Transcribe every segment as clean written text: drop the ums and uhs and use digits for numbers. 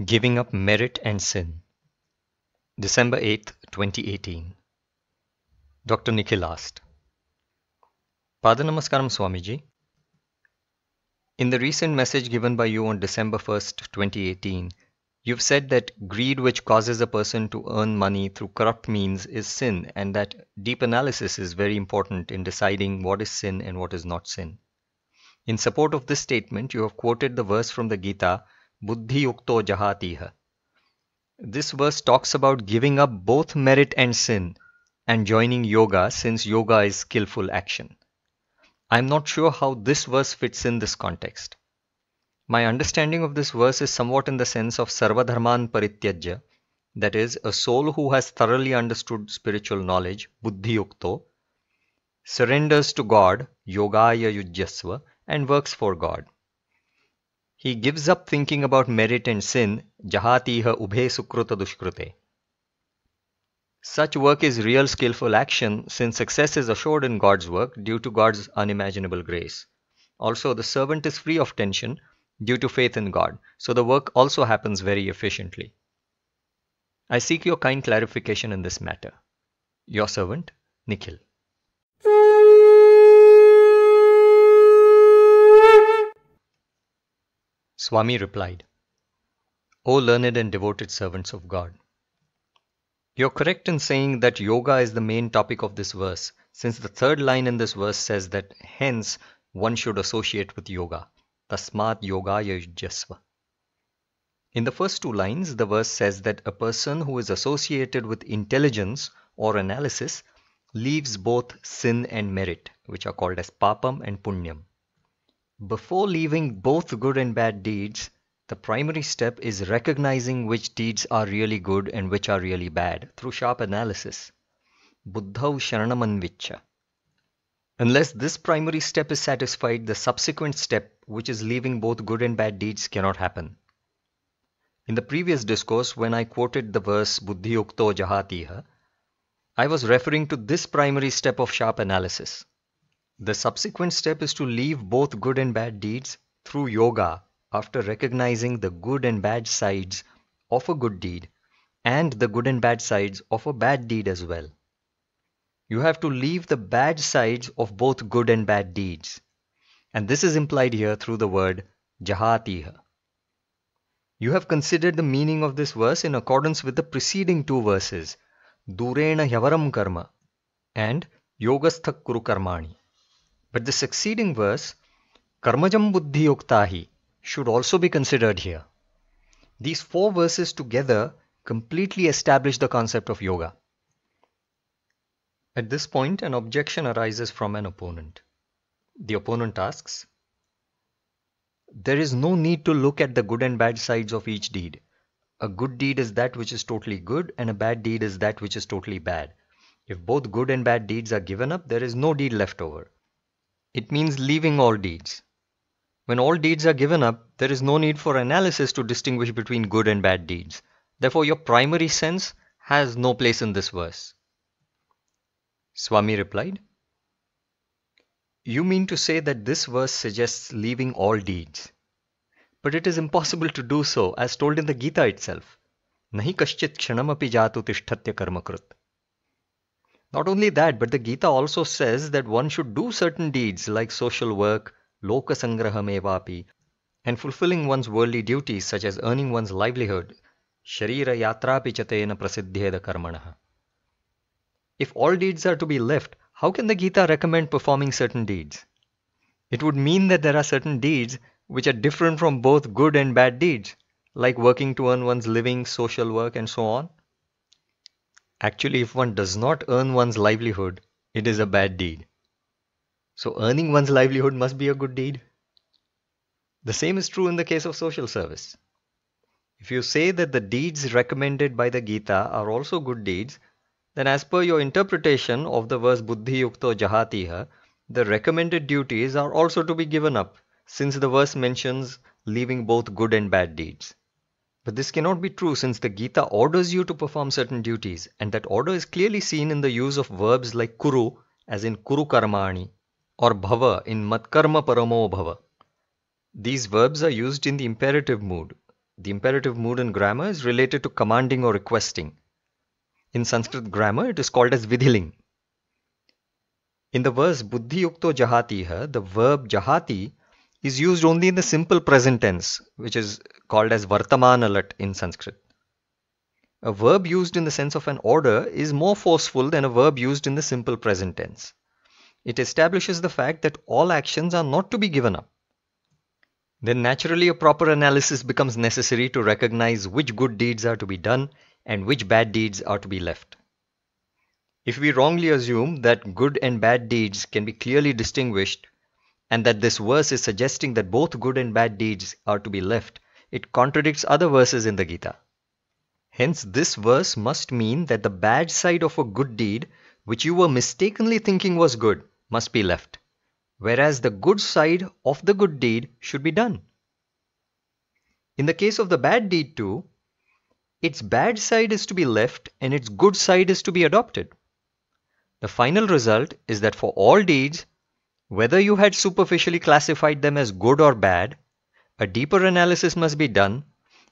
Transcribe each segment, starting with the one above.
Giving Up Merit and Sin. December 8th, 2018. Dr. Nikhil asked, Padanamaskaram Swamiji. In the recent message given by you on December 1st, 2018, you've said that greed which causes a person to earn money through corrupt means is sin, and that deep analysis is very important in deciding what is sin and what is not sin. In support of this statement, you have quoted the verse from the Gita, Buddhi Yukto Jahatiha. This verse talks about giving up both merit and sin and joining yoga, since yoga is skillful action. I am not sure how this verse fits in this context. My understanding of this verse is somewhat in the sense of Sarvadharman Parityajya, that is, a soul who has thoroughly understood spiritual knowledge, Buddhi Yukto, surrenders to God, Yogaya Yujyasva, and works for God. He gives up thinking about merit and sin, Jahatiha Ubhe Sukruta Dushkrute. Such work is real skillful action, since success is assured in God's work due to God's unimaginable grace. Also, the servant is free of tension due to faith in God, so the work also happens very efficiently. I seek your kind clarification in this matter. Your servant, Nikhil. Swami replied, O learned and devoted servants of God, you're correct in saying that yoga is the main topic of this verse, since the third line in this verse says that hence one should associate with yoga, tasmat yogaya yujyasva. In the first two lines, the verse says that a person who is associated with intelligence or analysis leaves both sin and merit, which are called as papam and punyam. Before leaving both good and bad deeds, the primary step is recognizing which deeds are really good and which are really bad through sharp analysis. Buddhau sharanamanvicha. Unless this primary step is satisfied, the subsequent step, which is leaving both good and bad deeds, cannot happen. In the previous discourse, when I quoted the verse Buddhi Yukto Jahatiha, I was referring to this primary step of sharp analysis. The subsequent step is to leave both good and bad deeds through yoga after recognizing the good and bad sides of a good deed and the good and bad sides of a bad deed as well. You have to leave the bad sides of both good and bad deeds, and this is implied here through the word Jahatiha. You have considered the meaning of this verse in accordance with the preceding two verses, Durena Hyavaram Karma and Yogasthak Kuru Karmani. But the succeeding verse, Karmajam Buddhi Yuktahi, should also be considered here. These four verses together completely establish the concept of yoga. At this point, an objection arises from an opponent. The opponent asks, there is no need to look at the good and bad sides of each deed. A good deed is that which is totally good, and a bad deed is that which is totally bad. If both good and bad deeds are given up, there is no deed left over. It means leaving all deeds. When all deeds are given up, there is no need for analysis to distinguish between good and bad deeds. Therefore, your primary sense has no place in this verse. Swami replied, you mean to say that this verse suggests leaving all deeds. But it is impossible to do so, as told in the Gita itself. Nahi kaschit kshanamapi jatu tishthatya karmakrit. Not only that, but the Gita also says that one should do certain deeds like social work, loka sangraham evapi, and fulfilling one's worldly duties such as earning one's livelihood, sharira yatrapi chatena prasiddhyeda karmanaha. If all deeds are to be left, how can the Gita recommend performing certain deeds? It would mean that there are certain deeds which are different from both good and bad deeds, like working to earn one's living, social work, and so on. Actually, if one does not earn one's livelihood, it is a bad deed. So earning one's livelihood must be a good deed. The same is true in the case of social service. If you say that the deeds recommended by the Gita are also good deeds, then as per your interpretation of the verse Buddhi Yukto Jahatiha, the recommended duties are also to be given up, since the verse mentions leaving both good and bad deeds. But this cannot be true, since the Gita orders you to perform certain duties, and that order is clearly seen in the use of verbs like kuru, as in kuru karmani, or bhava in matkarma paramo bhava. These verbs are used in the imperative mood, The imperative mood in grammar is related to commanding or requesting. In Sanskrit grammar, it is called as vidhiling. In the verse buddhi yukto jahatiha, the verb jahati is used only in the simple present tense, which is called as vartamanalat in Sanskrit. A verb used in the sense of an order is more forceful than a verb used in the simple present tense. It establishes the fact that all actions are not to be given up. Then naturally a proper analysis becomes necessary to recognize which good deeds are to be done and which bad deeds are to be left. If we wrongly assume that good and bad deeds can be clearly distinguished, and that this verse is suggesting that both good and bad deeds are to be left, it contradicts other verses in the Gita. Hence, this verse must mean that the bad side of a good deed, which you were mistakenly thinking was good, must be left, whereas the good side of the good deed should be done. In the case of the bad deed too, its bad side is to be left and its good side is to be adopted. The final result is that for all deeds, whether you had superficially classified them as good or bad, a deeper analysis must be done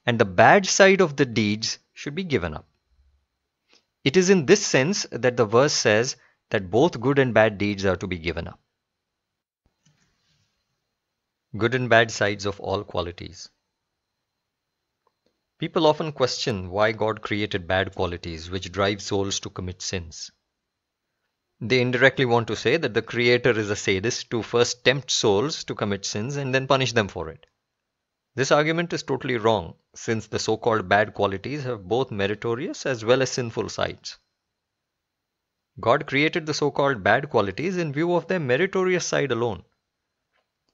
and the bad side of the deeds should be given up. It is in this sense that the verse says that both good and bad deeds are to be given up. Good and bad sides of all qualities. People often question why God created bad qualities which drive souls to commit sins. They indirectly want to say that the Creator is a sadist to first tempt souls to commit sins and then punish them for it. This argument is totally wrong, since the so-called bad qualities have both meritorious as well as sinful sides. God created the so-called bad qualities in view of their meritorious side alone.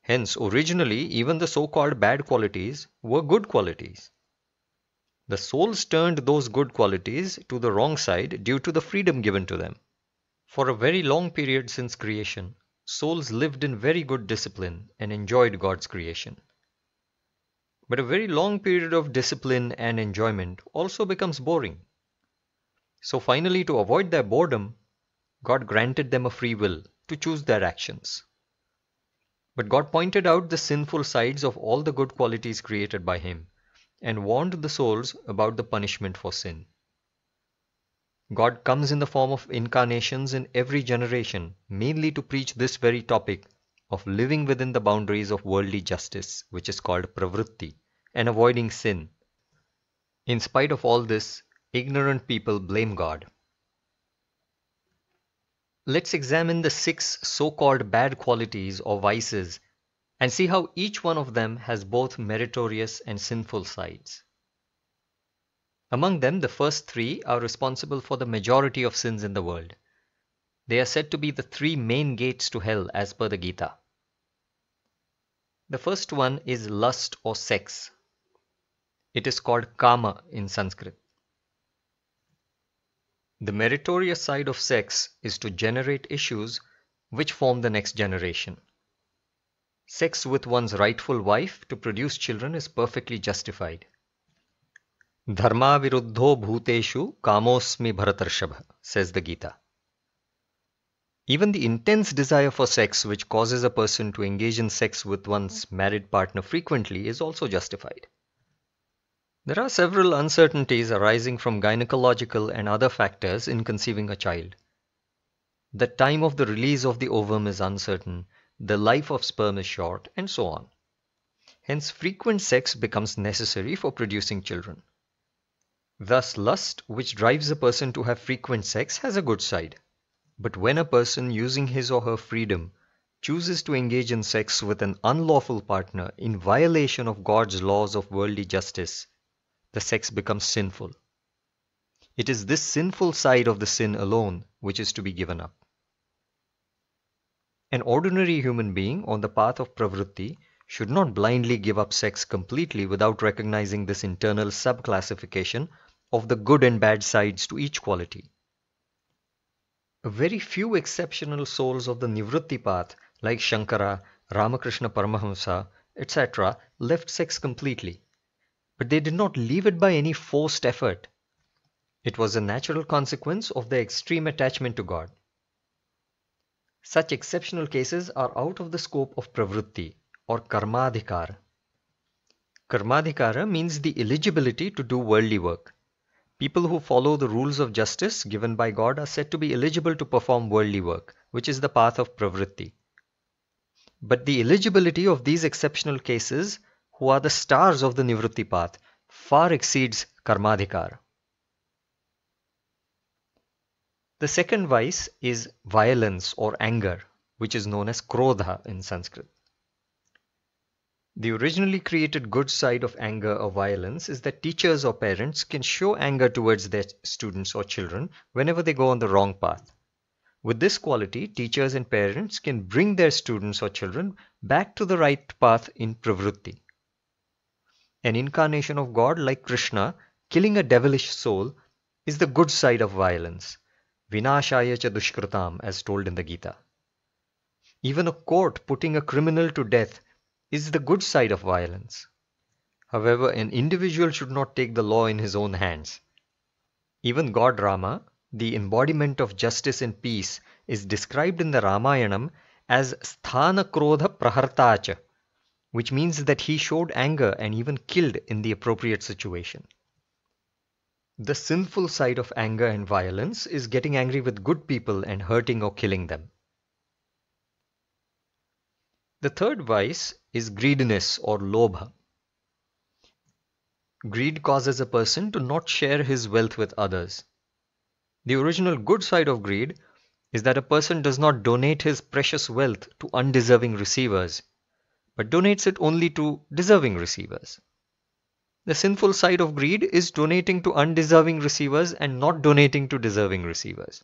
Hence, originally, even the so-called bad qualities were good qualities. The souls turned those good qualities to the wrong side due to the freedom given to them. For a very long period since creation, souls lived in very good discipline and enjoyed God's creation. But a very long period of discipline and enjoyment also becomes boring. So finally, to avoid their boredom, God granted them a free will to choose their actions. But God pointed out the sinful sides of all the good qualities created by Him and warned the souls about the punishment for sin. God comes in the form of incarnations in every generation, mainly to preach this very topic of living within the boundaries of worldly justice, which is called pravritti, and avoiding sin. In spite of all this, ignorant people blame God. Let's examine the 6 so-called bad qualities or vices and see how each one of them has both meritorious and sinful sides. Among them, the first 3 are responsible for the majority of sins in the world. They are said to be the 3 main gates to hell as per the Gita. The first one is lust or sex. It is called kama in Sanskrit. The meritorious side of sex is to generate issues which form the next generation. Sex with one's rightful wife to produce children is perfectly justified. Dharma viruddho bhuteshu kamosmi bharatarshava, says the Gita. Even the intense desire for sex which causes a person to engage in sex with one's married partner frequently is also justified. There are several uncertainties arising from gynecological and other factors in conceiving a child. The time of the release of the ovum is uncertain, the life of sperm is short, and so on. Hence, frequent sex becomes necessary for producing children. Thus, lust, which drives a person to have frequent sex, has a good side. But when a person, using his or her freedom, chooses to engage in sex with an unlawful partner in violation of God's laws of worldly justice, the sex becomes sinful. It is this sinful side of the sin alone which is to be given up. An ordinary human being on the path of pravritti should not blindly give up sex completely without recognizing this internal subclassification of the good and bad sides to each quality. A very few exceptional souls of the nivritti path, like Shankara, Ramakrishna Paramahamsa, etc., left sex completely. But they did not leave it by any forced effort. It was a natural consequence of their extreme attachment to God. Such exceptional cases are out of the scope of pravritti or karmadhikar. Karmadhikara means the eligibility to do worldly work. People who follow the rules of justice given by God are said to be eligible to perform worldly work, which is the path of pravritti. But the eligibility of these exceptional cases, who are the stars of the nivritti path, far exceeds karmadhikara. The second vice is violence or anger, which is known as krodha in Sanskrit. The originally created good side of anger or violence is that teachers or parents can show anger towards their students or children whenever they go on the wrong path. With this quality, teachers and parents can bring their students or children back to the right path in pravritti. An incarnation of God like Krishna, killing a devilish soul, is the good side of violence. Vinashaya cha dushkritam, as told in the Gita. Even a court putting a criminal to death is the good side of violence. However, an individual should not take the law in his own hands. Even God Rama, the embodiment of justice and peace, is described in the Ramayanam as sthana krodha prahartacha, which means that he showed anger and even killed in the appropriate situation. The sinful side of anger and violence is getting angry with good people and hurting or killing them. The third vice is greediness or lobha. Greed causes a person to not share his wealth with others. The original good side of greed is that a person does not donate his precious wealth to undeserving receivers, but donates it only to deserving receivers. The sinful side of greed is donating to undeserving receivers and not donating to deserving receivers.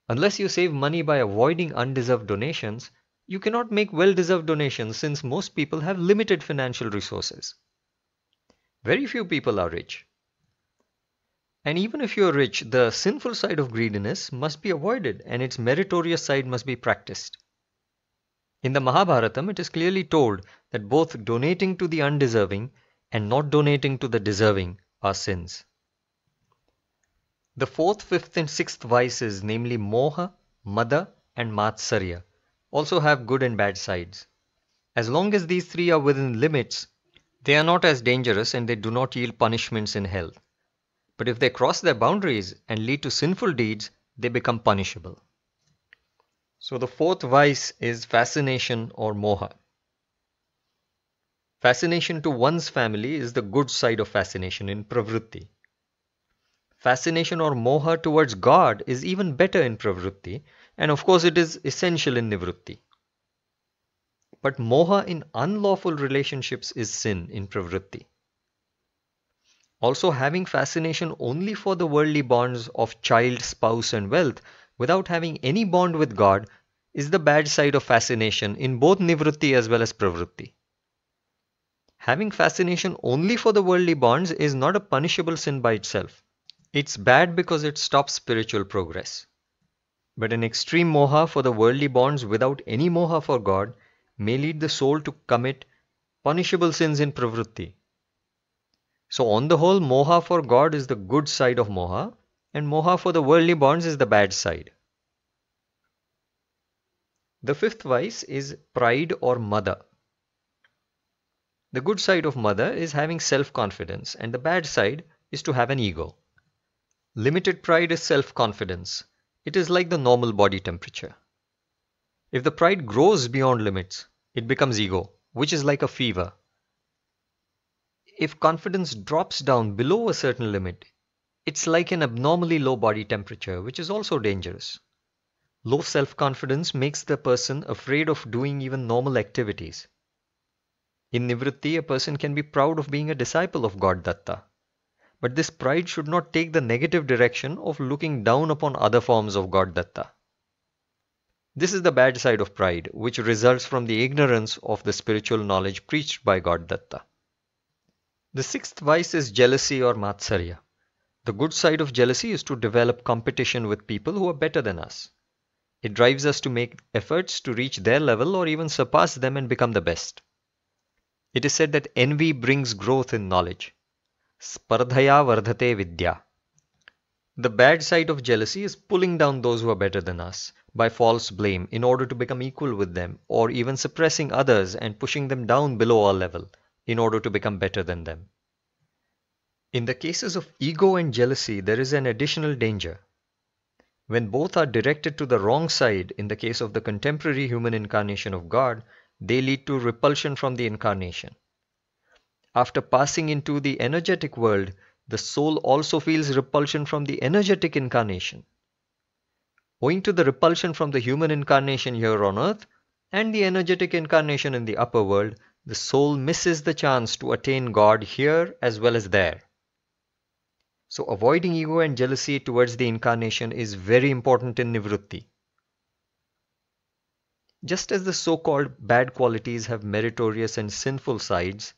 Unless you save money by avoiding undeserved donations, you cannot make well-deserved donations since most people have limited financial resources. Very few people are rich. And even if you are rich, the sinful side of greediness must be avoided and its meritorious side must be practiced. In the Mahabharatam, it is clearly told that both donating to the undeserving and not donating to the deserving are sins. The fourth, fifth and sixth vices, namely moha, mada and matsarya, also have good and bad sides. As long as these three are within limits, they are not as dangerous and they do not yield punishments in hell. But if they cross their boundaries and lead to sinful deeds, they become punishable. So the fourth vice is fascination or moha. Fascination to one's family is the good side of fascination in pravritti. Fascination or moha towards God is even better in pravritti, and of course it is essential in nivritti. But moha in unlawful relationships is sin in pravritti. Also, having fascination only for the worldly bonds of child, spouse and wealth without having any bond with God is the bad side of fascination in both nivritti as well as pravritti. Having fascination only for the worldly bonds is not a punishable sin by itself. It's bad because it stops spiritual progress. But an extreme moha for the worldly bonds without any moha for God may lead the soul to commit punishable sins in pravritti. So on the whole, moha for God is the good side of moha, and moha for the worldly bonds is the bad side. The fifth vice is pride or mada. The good side of mada is having self-confidence, and the bad side is to have an ego. Limited pride is self-confidence. It is like the normal body temperature. If the pride grows beyond limits, it becomes ego, which is like a fever. If confidence drops down below a certain limit, it's like an abnormally low body temperature, which is also dangerous. Low self-confidence makes the person afraid of doing even normal activities. In nivritti, a person can be proud of being a disciple of God Datta. But this pride should not take the negative direction of looking down upon other forms of God Datta. This is the bad side of pride, which results from the ignorance of the spiritual knowledge preached by God Datta. The sixth vice is jealousy or matsarya. The good side of jealousy is to develop competition with people who are better than us. It drives us to make efforts to reach their level or even surpass them and become the best. It is said that envy brings growth in knowledge. Spardhaya vardhate vidya. The bad side of jealousy is pulling down those who are better than us by false blame in order to become equal with them, or even suppressing others and pushing them down below our level in order to become better than them. In the cases of ego and jealousy, there is an additional danger. When both are directed to the wrong side, in the case of the contemporary human incarnation of God, they lead to repulsion from the incarnation. After passing into the energetic world, the soul also feels repulsion from the energetic incarnation. Owing to the repulsion from the human incarnation here on earth and the energetic incarnation in the upper world, the soul misses the chance to attain God here as well as there. So avoiding ego and jealousy towards the incarnation is very important in nivritti. Just as the so-called bad qualities have meritorious and sinful sides,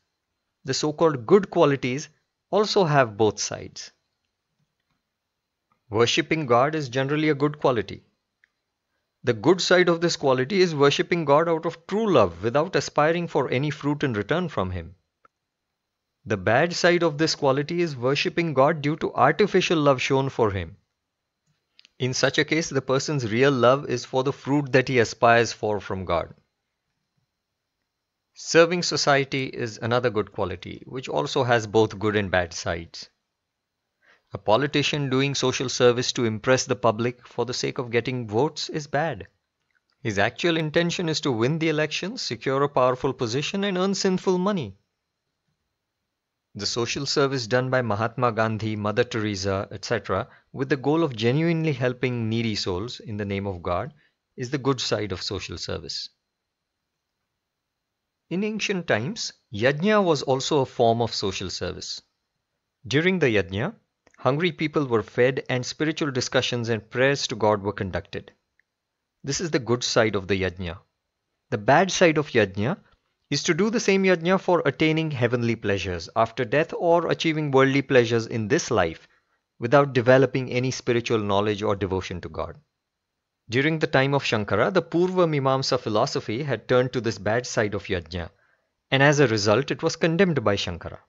the so-called good qualities also have both sides. Worshipping God is generally a good quality. The good side of this quality is worshipping God out of true love without aspiring for any fruit in return from Him. The bad side of this quality is worshipping God due to artificial love shown for Him. In such a case, the person's real love is for the fruit that he aspires for from God. Serving society is another good quality, which also has both good and bad sides. A politician doing social service to impress the public for the sake of getting votes is bad. His actual intention is to win the election, secure a powerful position, and earn sinful money. The social service done by Mahatma Gandhi, Mother Teresa, etc., with the goal of genuinely helping needy souls in the name of God, is the good side of social service. In ancient times, yajna was also a form of social service. During the yajna, hungry people were fed and spiritual discussions and prayers to God were conducted. This is the good side of the yajna. The bad side of yajna is to do the same yajna for attaining heavenly pleasures after death or achieving worldly pleasures in this life without developing any spiritual knowledge or devotion to God. During the time of Shankara, the Purva Mimamsa philosophy had turned to this bad side of yajna, and as a result it was condemned by Shankara.